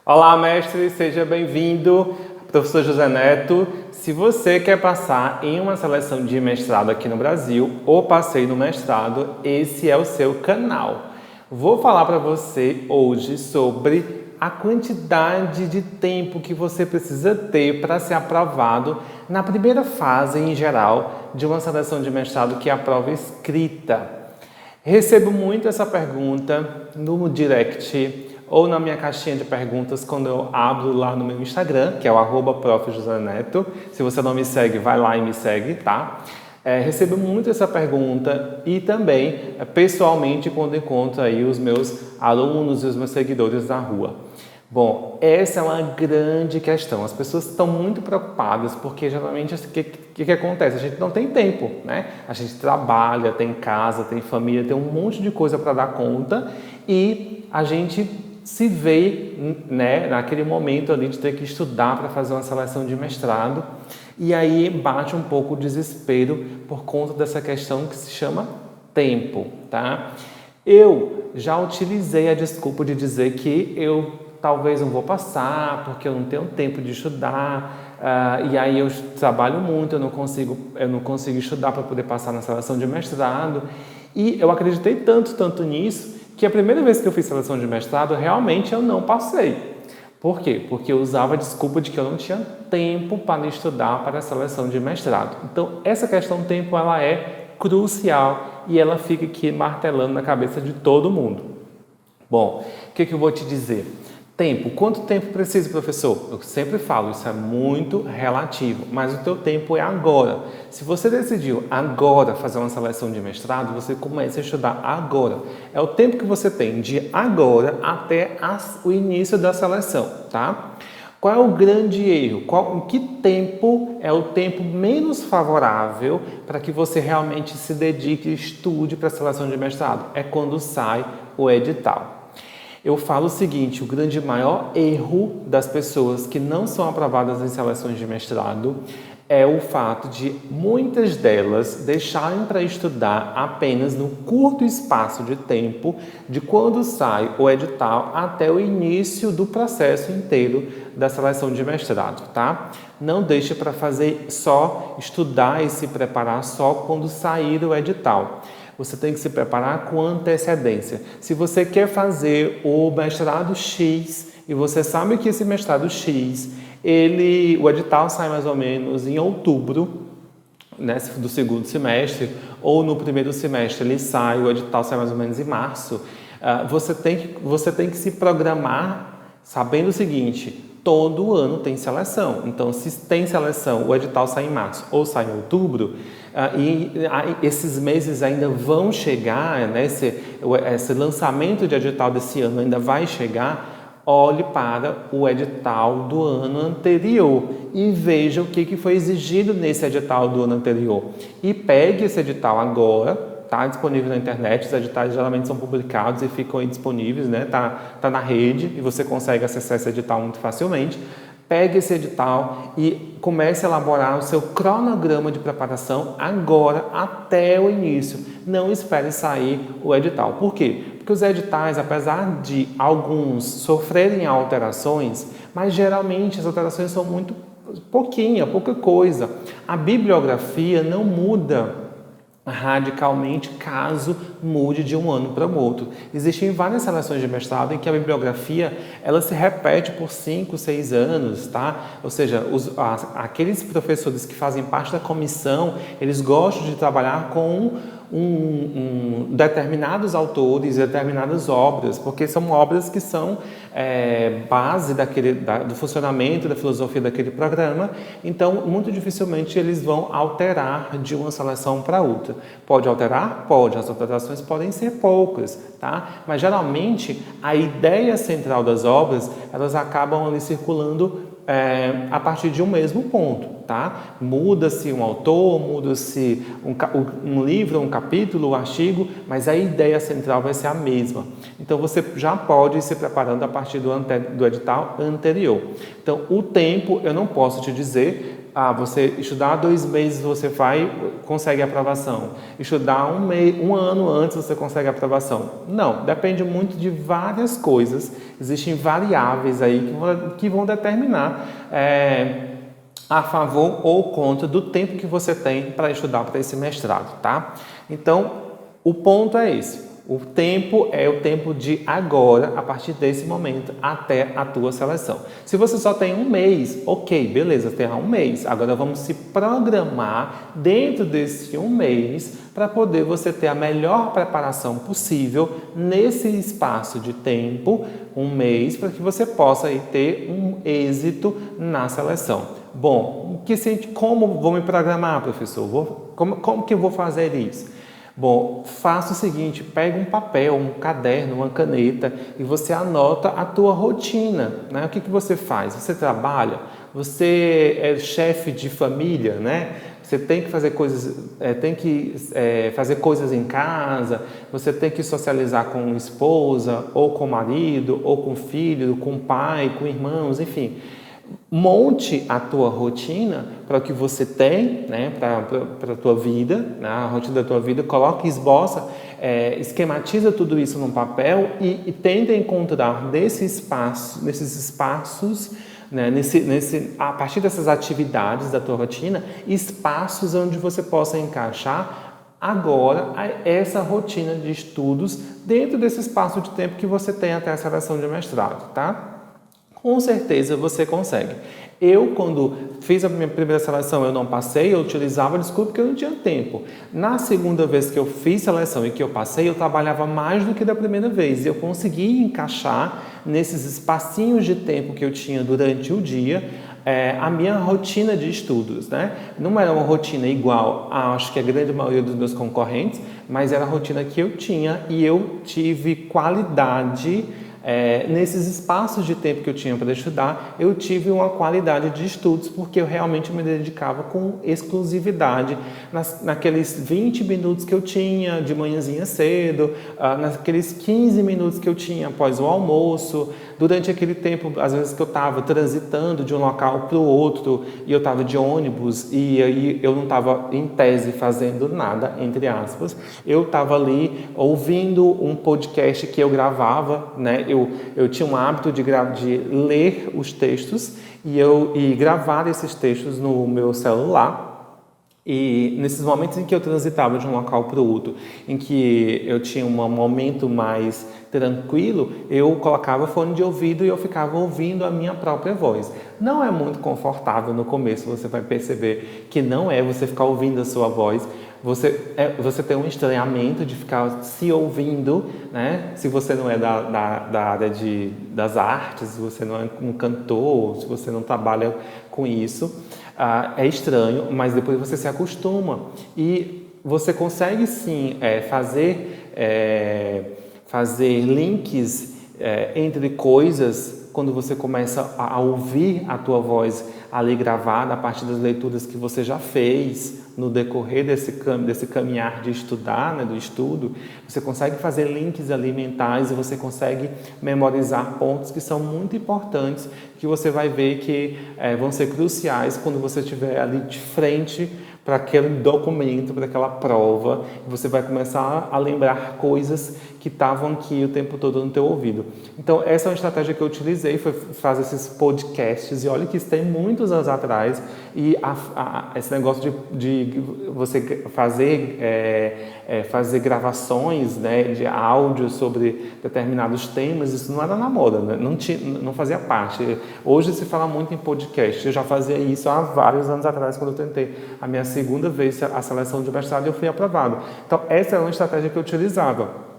Olá, mestre, seja bem-vindo, professor José Neto. Se você quer passar em uma seleção de mestrado aqui no Brasil ou passeio no mestrado, esse é o seu canal. Vou falar para você hoje sobre a quantidade de tempo que você precisa ter para ser aprovado na primeira fase, em geral, de uma seleção de mestrado, que é a prova escrita. Recebo muito essa pergunta no direct ou na minha caixinha de perguntas quando eu abro lá no meu Instagram, que é o @profjoseneto. Se você não me segue, vai lá e me segue, tá? Recebo muito essa pergunta e também pessoalmente quando encontro aí os meus alunos e os meus seguidores na rua. Bom, essa é uma grande questão. As pessoas estão muito preocupadas porque geralmente o que acontece? A gente não tem tempo, né? A gente trabalha, tem casa, tem família, tem um monte de coisa para dar conta e a gente se vê, né, naquele momento ali de ter que estudar para fazer uma seleção de mestrado e aí bate um pouco o desespero por conta dessa questão que se chama tempo, tá? Eu já utilizei a desculpa de dizer que eu talvez não vou passar porque eu não tenho tempo de estudar, e aí eu trabalho muito, eu não consigo estudar para poder passar na seleção de mestrado. E eu acreditei tanto nisso que a primeira vez que eu fiz seleção de mestrado, realmente eu não passei. Por quê? Porque eu usava a desculpa de que eu não tinha tempo para estudar para a seleção de mestrado. Então, essa questão do tempo, ela é crucial e ela fica aqui martelando na cabeça de todo mundo. Bom, o que eu vou te dizer? Tempo. Quanto tempo precisa, professor? Eu sempre falo, isso é muito relativo, mas o teu tempo é agora. Se você decidiu agora fazer uma seleção de mestrado, você começa a estudar agora. É o tempo que você tem de agora até o início da seleção, tá? Qual é o grande erro? Que tempo é o tempo menos favorável para que você realmente se dedique e estude para a seleção de mestrado? É quando sai o edital. Eu falo o seguinte, o grande maior erro das pessoas que não são aprovadas em seleções de mestrado é o fato de muitas delas deixarem para estudar apenas no curto espaço de tempo de quando sai o edital até o início do processo inteiro da seleção de mestrado, tá? Não deixe para fazer só estudar e se preparar só quando sair o edital. Você tem que se preparar com antecedência. Se você quer fazer o mestrado X e você sabe que esse mestrado X, o edital sai mais ou menos em outubro, né, do segundo semestre, ou no primeiro semestre o edital sai mais ou menos em março, você tem que se programar sabendo o seguinte: todo ano tem seleção. Então, se tem seleção, o edital sai em março ou sai em outubro, esses meses ainda vão chegar, né? Esse lançamento de edital desse ano ainda vai chegar. Olhe para o edital do ano anterior e veja o que foi exigido nesse edital do ano anterior. E pegue esse edital agora. Está disponível na internet, os editais geralmente são publicados e ficam aí disponíveis, né? Tá na rede e você consegue acessar esse edital muito facilmente. Pegue esse edital e comece a elaborar o seu cronograma de preparação agora até o início. Não espere sair o edital. Por quê? Porque os editais, apesar de alguns sofrerem alterações, mas geralmente as alterações são muito pouca coisa. A bibliografia não muda radicalmente caso mude de um ano para o outro. Existem várias seleções de mestrado em que a bibliografia ela se repete por 5, 6 anos, tá? Ou seja, aqueles professores que fazem parte da comissão, eles gostam de trabalhar com determinados autores, determinadas obras, porque são obras que são base do funcionamento, da filosofia daquele programa, então muito dificilmente eles vão alterar de uma seleção para outra. Pode alterar? Pode, as alterações podem ser poucas, tá? Mas geralmente a ideia central das obras, elas acabam ali circulando a partir de um mesmo ponto, tá? Muda-se um autor, muda-se um livro, um capítulo, um artigo, mas a ideia central vai ser a mesma. Então, você já pode ir se preparando a partir do edital anterior. Então, o tempo, eu não posso te dizer você estudar 2 meses, você consegue aprovação. Estudar um ano antes, você consegue aprovação. Não, depende muito de várias coisas. Existem variáveis aí que vão determinar a favor ou contra do tempo que você tem para estudar para esse mestrado, tá? Então, o ponto é esse. O tempo é o tempo de agora, a partir desse momento, até a tua seleção. Se você só tem um mês, ok, beleza, terá um mês. Agora vamos se programar dentro desse um mês para poder você ter a melhor preparação possível nesse espaço de tempo, um mês, para que você possa aí ter um êxito na seleção. Bom, como vou me programar, professor? Como que eu vou fazer isso? Bom, faça o seguinte, pega um papel, um caderno, uma caneta e você anota a tua rotina, né? O que você faz? Você trabalha? Você é chefe de família, né? Você tem que fazer coisas, fazer coisas em casa, você tem que socializar com esposa, ou com marido, ou com filho, com pai, com irmãos, enfim. Monte a tua rotina para o que você tem, né, para a tua vida, né, a rotina da tua vida, coloca, esboça, esquematiza tudo isso num papel e tenta encontrar nesses espaços, né, a partir dessas atividades da tua rotina, espaços onde você possa encaixar agora essa rotina de estudos dentro desse espaço de tempo que você tem até a seleção de mestrado, tá? Com certeza você consegue. Eu, quando fiz a minha primeira seleção, eu não passei, eu utilizava desculpa porque eu não tinha tempo. Na segunda vez que eu fiz seleção e que eu passei, eu trabalhava mais do que da primeira vez. Eu consegui encaixar nesses espacinhos de tempo que eu tinha durante o dia a minha rotina de estudos, né? Não era uma rotina igual acho que a grande maioria dos meus concorrentes, mas era a rotina que eu tinha e eu tive qualidade. Nesses espaços de tempo que eu tinha para estudar, eu tive uma qualidade de estudos, porque eu realmente me dedicava com exclusividade naqueles 20 minutos que eu tinha de manhãzinha cedo, naqueles 15 minutos que eu tinha após o almoço, durante aquele tempo, às vezes que eu estava transitando de um local para o outro, e eu estava de ônibus, e aí eu não estava, em tese, fazendo nada, entre aspas, eu estava ali ouvindo um podcast que eu gravava, né? Eu tinha um hábito de ler os textos e gravar esses textos no meu celular. E nesses momentos em que eu transitava de um local para o outro, em que eu tinha um momento mais tranquilo, eu colocava fone de ouvido e eu ficava ouvindo a minha própria voz. Não é muito confortável no começo, você vai perceber que não é você ficar ouvindo a sua voz. Você tem um estranhamento de ficar se ouvindo, né? Se você não é da área das artes, se você não é um cantor, se você não trabalha com isso, é estranho, mas depois você se acostuma e você consegue sim fazer links entre coisas quando você começa a ouvir a tua voz ali gravada a partir das leituras que você já fez no decorrer desse caminhar de estudar, né, do estudo. Você consegue fazer links ali mentais e você consegue memorizar pontos que são muito importantes, que você vai ver que vão ser cruciais quando você estiver ali de frente para aquele documento, para aquela prova, e você vai começar a lembrar coisas que estavam aqui o tempo todo no teu ouvido. Então, essa é uma estratégia que eu utilizei, foi fazer esses podcasts, e olha que isso tem muitos anos atrás, e esse negócio de você fazer gravações, né, de áudio sobre determinados temas, isso não era na moda, né? Não fazia parte. Hoje se fala muito em podcast, eu já fazia isso há vários anos atrás, quando eu tentei a minha segunda vez a seleção de mestrado, eu fui aprovado. Então, essa era uma estratégia que eu utilizava.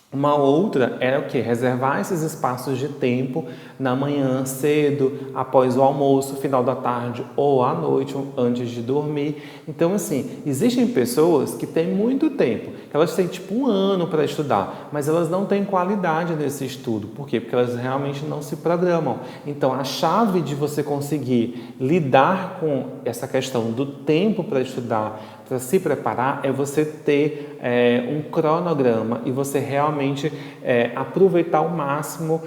Uma outra era o quê? Reservar esses espaços de tempo na manhã, cedo, após o almoço, final da tarde ou à noite, antes de dormir. Então, assim, existem pessoas que têm muito tempo, que elas têm tipo 1 ano para estudar, mas elas não têm qualidade nesse estudo. Por quê? Porque elas realmente não se programam. Então, a chave de você conseguir lidar com essa questão do tempo para estudar, para se preparar, é você ter um cronograma e você realmente aproveitar ao máximo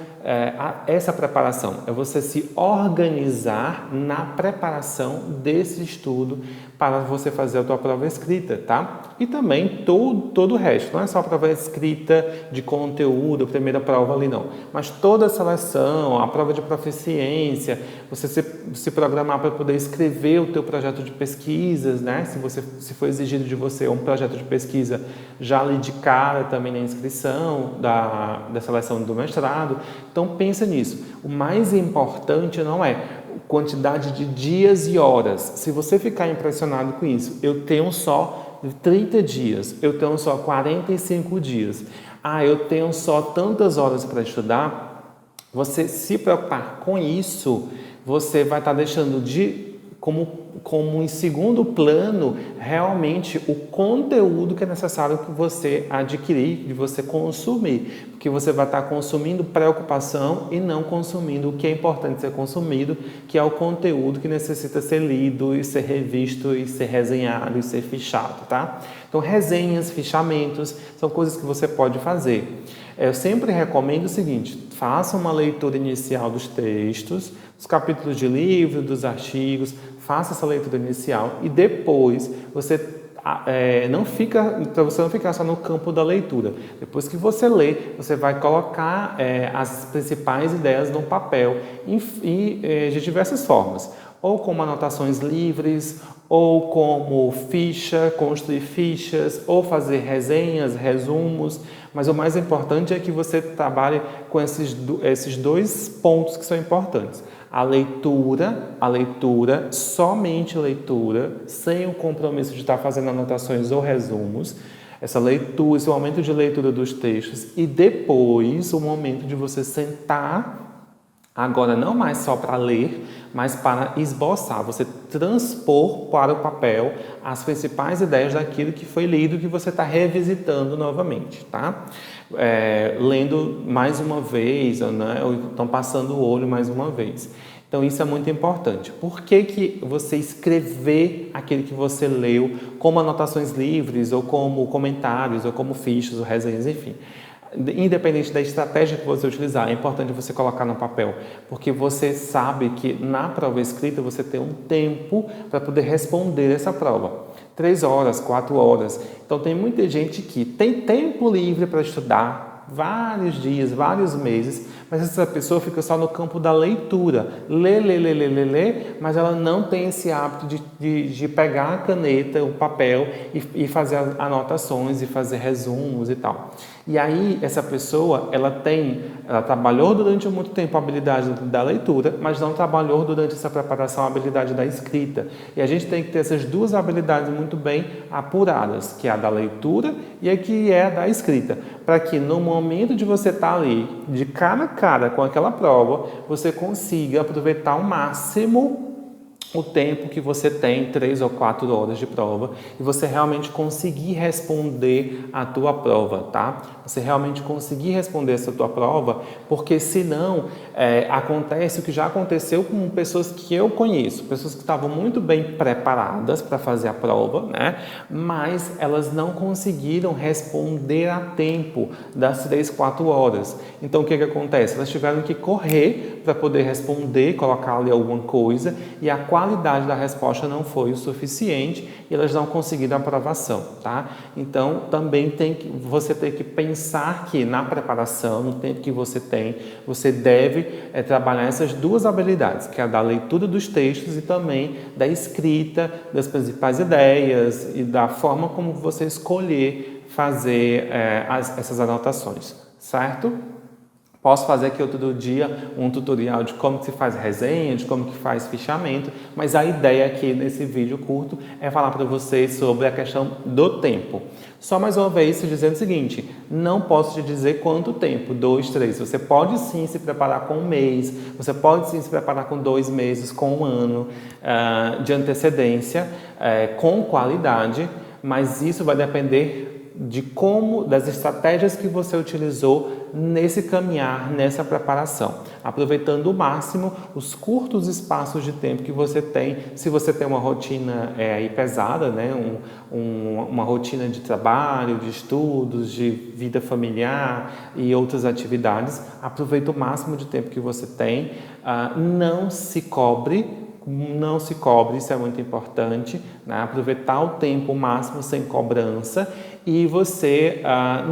essa preparação, é você se organizar na preparação desse estudo para você fazer a tua prova escrita, tá? E também todo o resto, não é só a prova escrita de conteúdo, a primeira prova ali não, mas toda a seleção, a prova de proficiência, você se programar para poder escrever o teu projeto de pesquisas, né? Se for exigido de você um projeto de pesquisa já ali de cara também na inscrição da seleção do mestrado, então pensa nisso. O mais importante não é quantidade de dias e horas. Se você ficar impressionado com isso, eu tenho só 30 dias, eu tenho só 45 dias, eu tenho só tantas horas para estudar, você se preocupar com isso, você vai estar deixando como em segundo plano realmente o conteúdo que é necessário que você adquirir, de você consumir, porque você vai estar consumindo preocupação e não consumindo o que é importante ser consumido, que é o conteúdo que necessita ser lido e ser revisto e ser resenhado e ser fichado, tá? Então, resenhas, fichamentos, são coisas que você pode fazer. Eu sempre recomendo o seguinte: faça uma leitura inicial dos textos, dos capítulos de livro, dos artigos, faça essa leitura inicial e depois você para você não ficar só no campo da leitura. Depois que você lê, você vai colocar as principais ideias no papel de diversas formas, ou como anotações livres, ou como construir fichas, ou fazer resenhas, resumos, mas o mais importante é que você trabalhe com esses dois pontos que são importantes. A leitura, somente leitura, sem o compromisso de estar fazendo anotações ou resumos, esse momento de leitura dos textos, e depois o momento de você sentar, agora não mais só para ler, mas para esboçar, você transpor para o papel as principais ideias daquilo que foi lido, que você está revisitando novamente, tá? Lendo mais uma vez, né? Ou então passando o olho mais uma vez. Então isso é muito importante. Por que você escrever aquilo que você leu como anotações livres, ou como comentários, ou como fichas, ou resenhas, enfim? Independente da estratégia que você utilizar, é importante você colocar no papel, porque você sabe que na prova escrita você tem um tempo para poder responder essa prova. 3 horas, 4 horas. Então tem muita gente que tem tempo livre para estudar, vários dias, vários meses, mas essa pessoa fica só no campo da leitura. Lê, mas ela não tem esse hábito de pegar a caneta, o papel e fazer anotações e fazer resumos e tal. E aí, essa pessoa, ela trabalhou durante muito tempo a habilidade da leitura, mas não trabalhou durante essa preparação a habilidade da escrita. E a gente tem que ter essas duas habilidades muito bem apuradas, que é a da leitura e a que é a da escrita, para que no momento de você estar ali, de cara a cara com aquela prova, você consiga aproveitar ao máximo o tempo que você tem, 3 ou 4 horas de prova, e você realmente conseguir responder a tua prova, tá? Você realmente conseguir responder essa tua prova, porque senão acontece o que já aconteceu com pessoas que eu conheço, pessoas que estavam muito bem preparadas para fazer a prova, né? Mas elas não conseguiram responder a tempo das 3, 4 horas. Então o que acontece? Elas tiveram que correr para poder responder, colocar ali alguma coisa, e a qualidade da resposta não foi o suficiente e elas não conseguiram a aprovação, tá? Então, também você tem que pensar que na preparação, no tempo que você tem, você deve trabalhar essas duas habilidades, que é a da leitura dos textos e também da escrita das principais ideias e da forma como você escolher fazer essas anotações, certo? Posso fazer aqui outro dia um tutorial de como se faz resenha, de como que faz fichamento, mas a ideia aqui nesse vídeo curto é falar para vocês sobre a questão do tempo. Só mais uma vez dizendo o seguinte: não posso te dizer quanto tempo, 2, 3. Você pode sim se preparar com 1 mês, você pode sim se preparar com 2 meses, com 1 ano de antecedência, com qualidade, mas isso vai depender das estratégias que você utilizou nesse caminhar, nessa preparação, aproveitando o máximo os curtos espaços de tempo que você tem. Se você tem uma rotina aí pesada, né, uma rotina de trabalho, de estudos, de vida familiar e outras atividades, aproveita o máximo de tempo que você tem. Não se cobre, isso é muito importante, né? Aproveitar o tempo máximo sem cobrança e você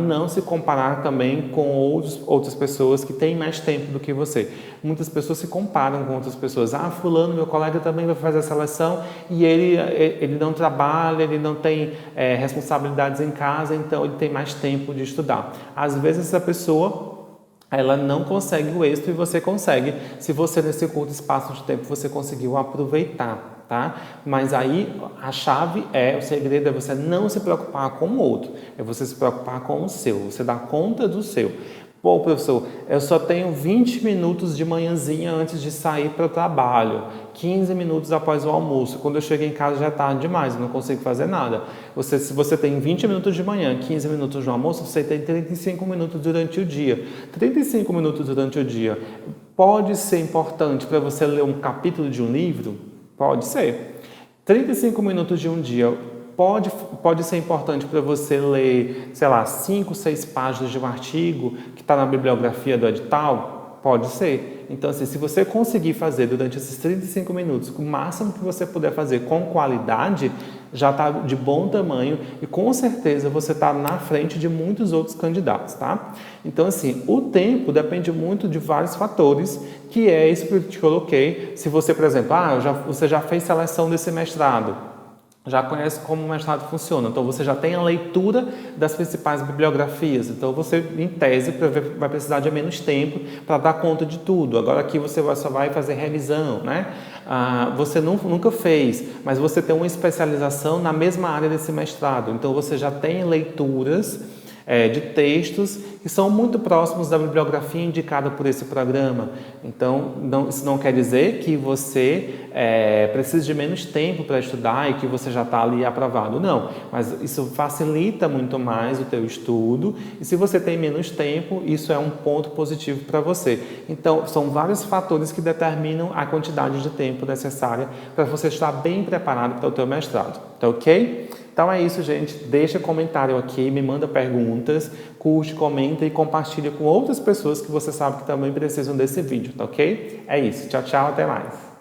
não se comparar também com outras pessoas que têm mais tempo do que você. Muitas pessoas se comparam com outras pessoas. Fulano, meu colega, também vai fazer a seleção e ele não trabalha, ele não tem responsabilidades em casa, então ele tem mais tempo de estudar. Às vezes essa pessoa ela não consegue o êxito e você consegue, se você nesse curto espaço de tempo você conseguiu aproveitar, tá? Mas aí a chave o segredo é você não se preocupar com o outro, é você se preocupar com o seu, você dá conta do seu. Pô, professor, eu só tenho 20 minutos de manhãzinha antes de sair para o trabalho, 15 minutos após o almoço. Quando eu chego em casa já é tarde demais, eu não consigo fazer nada. Se você tem 20 minutos de manhã, 15 minutos no almoço, você tem 35 minutos durante o dia. 35 minutos durante o dia pode ser importante para você ler um capítulo de um livro? Pode ser. 35 minutos de um dia pode ser importante para você ler, sei lá, 5, 6 páginas de um artigo que está na bibliografia do edital? Pode ser. Então, assim, se você conseguir fazer durante esses 35 minutos, o máximo que você puder fazer com qualidade, já está de bom tamanho e com certeza você está na frente de muitos outros candidatos, tá? Então, assim, o tempo depende muito de vários fatores, que é isso que eu te coloquei. Se você, por exemplo, você já fez seleção desse mestrado, já conhece como o mestrado funciona, então você já tem a leitura das principais bibliografias, então você, em tese, vai precisar de menos tempo para dar conta de tudo. Agora aqui você só vai fazer revisão, né? Você nunca fez, mas você tem uma especialização na mesma área desse mestrado, então você já tem leituras de textos que são muito próximos da bibliografia indicada por esse programa. Então, isso não quer dizer que você precisa de menos tempo para estudar e que você já está ali aprovado, não. Mas isso facilita muito mais o teu estudo e se você tem menos tempo, isso é um ponto positivo para você. Então, são vários fatores que determinam a quantidade de tempo necessária para você estar bem preparado para o teu mestrado, tá ok? Então é isso, gente. Deixa comentário aqui, me manda perguntas, curte, comenta e compartilha com outras pessoas que você sabe que também precisam desse vídeo, tá ok? É isso. Tchau, tchau. Até mais.